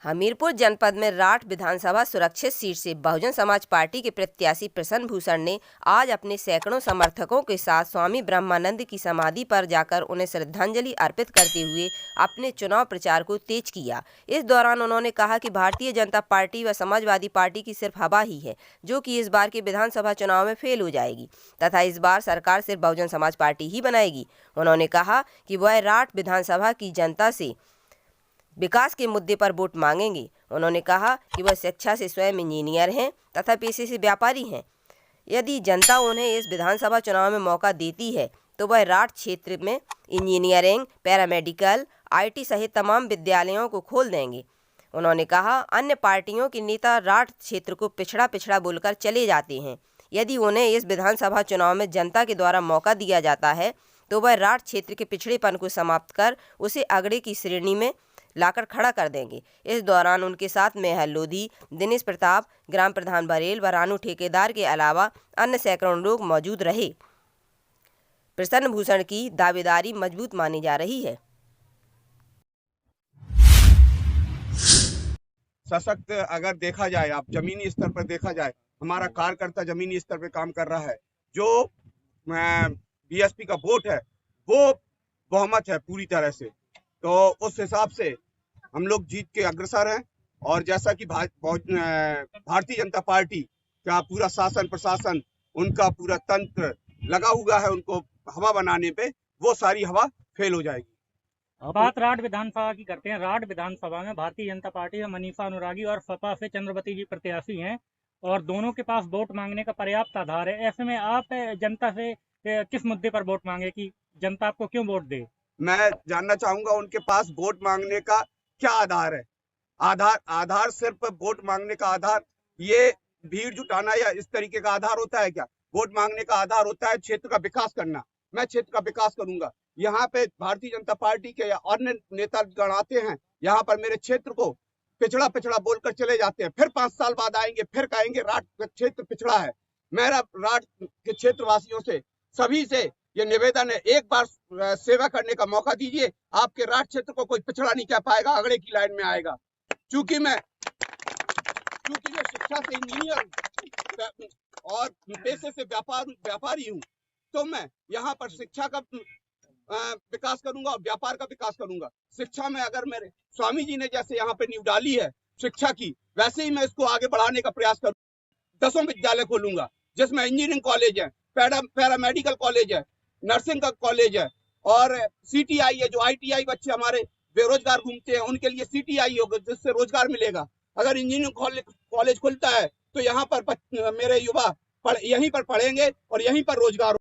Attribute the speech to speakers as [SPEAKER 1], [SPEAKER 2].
[SPEAKER 1] हमीरपुर जनपद में राठ विधानसभा सुरक्षित सीट से बहुजन समाज पार्टी के प्रत्याशी प्रसन्न भूषण ने आज अपने सैकड़ों समर्थकों के साथ स्वामी ब्रह्मानंद की समाधि पर जाकर उन्हें श्रद्धांजलि अर्पित करते हुए अपने चुनाव प्रचार को तेज किया। इस दौरान उन्होंने कहा कि भारतीय जनता पार्टी व समाजवादी पार्टी की सिर्फ हवा ही है, जो कि इस बार के विधानसभा चुनाव में फेल हो जाएगी तथा इस बार सरकार सिर्फ बहुजन समाज पार्टी ही बनाएगी। उन्होंने कहा कि वह राठ विधानसभा की जनता से विकास के मुद्दे पर वोट मांगेंगे। उन्होंने कहा कि वह शिक्षा से स्वयं इंजीनियर हैं तथा पेशे से व्यापारी हैं। यदि जनता उन्हें इस विधानसभा चुनाव में मौका देती है तो वह राठ क्षेत्र में इंजीनियरिंग, पैरामेडिकल, आईटी सहित तमाम विद्यालयों को खोल देंगे। उन्होंने कहा अन्य पार्टियों के नेता राठ क्षेत्र को पिछड़ा बोलकर चले जाते हैं। यदि उन्हें इस विधानसभा चुनाव में जनता के द्वारा मौका दिया जाता है तो वह राठ क्षेत्र के पिछड़ेपन को समाप्त कर उसे अगड़े की श्रेणी में लाकर खड़ा कर देंगे। इस दौरान उनके साथ मेहर लोधी, दिनेश प्रताप, ग्राम प्रधान बरेल व रानू ठेकेदार के अलावा अन्य सैकड़ों लोग मौजूद रहे। प्रसन्न भूषण की दावेदारी मजबूत मानी जा रही है।
[SPEAKER 2] सशक्त अगर देखा जाए, आप जमीनी स्तर पर देखा जाए, हमारा कार्यकर्ता जमीनी स्तर पर काम कर रहा है। जो बीएसपी का वोट है वो बहुमत है पूरी तरह से, तो उस हिसाब से हम लोग जीत के अग्रसर हैं। और जैसा कि भारतीय जनता पार्टी का पूरा शासन प्रशासन, उनका पूरा तंत्र लगा हुआ है उनको हवा बनाने पे, वो सारी हवा फेल हो जाएगी।
[SPEAKER 3] बात राठ विधानसभा की करते हैं। राठ विधानसभा में भारतीय जनता पार्टी से मनीषा अनुरागी और सपा से चंद्रवती जी प्रत्याशी हैं और दोनों के पास वोट मांगने का पर्याप्त आधार है। ऐसे में आप जनता से किस मुद्दे पर वोट मांगे कि जनता आपको क्यों वोट दे?
[SPEAKER 2] मैं जानना चाहूंगा उनके पास वोट मांगने का क्या आधार है। आधार सिर्फ वोट मांगने का आधार ये भीड़ जुटाना या इस तरीके का आधार होता है क्या? वोट मांगने का आधार होता है क्षेत्र का विकास करना। मैं क्षेत्र का विकास करूंगा। यहाँ पे भारतीय जनता पार्टी के या अन्य नेता गण आते हैं, यहाँ पर मेरे क्षेत्र को पिछड़ा बोलकर चले जाते हैं। फिर 5 साल बाद आएंगे, फिर कहेंगे राठ क्षेत्र पिछड़ा है। मेरा राठ के क्षेत्र वासियों से, सभी से ये निवेदन है, एक बार सेवा करने का मौका दीजिए। आपके राठ क्षेत्र को कोई पिछड़ा नहीं कह पाएगा, अगड़े की लाइन में आएगा। क्योंकि मैं शिक्षा से इंजीनियर और पेशे से व्यापारी हूँ, तो मैं यहाँ पर शिक्षा का विकास करूंगा और व्यापार का विकास करूंगा। शिक्षा में अगर मेरे स्वामी जी ने जैसे यहाँ पे नींव डाली है शिक्षा की, वैसे ही मैं इसको आगे बढ़ाने का प्रयास करूंगा। 10 विद्यालय खोलूंगा जिसमें इंजीनियरिंग कॉलेज है, पैरामेडिकल कॉलेज है, नर्सिंग का कॉलेज है और सीटीआई है। जो आईटीआई बच्चे हमारे बेरोजगार घूमते हैं उनके लिए सीटीआई होगा, जिससे रोजगार मिलेगा। अगर इंजीनियरिंग कॉलेज खुलता है तो यहाँ पर मेरे युवा यहीं पर पढ़ेंगे और यहीं पर रोजगार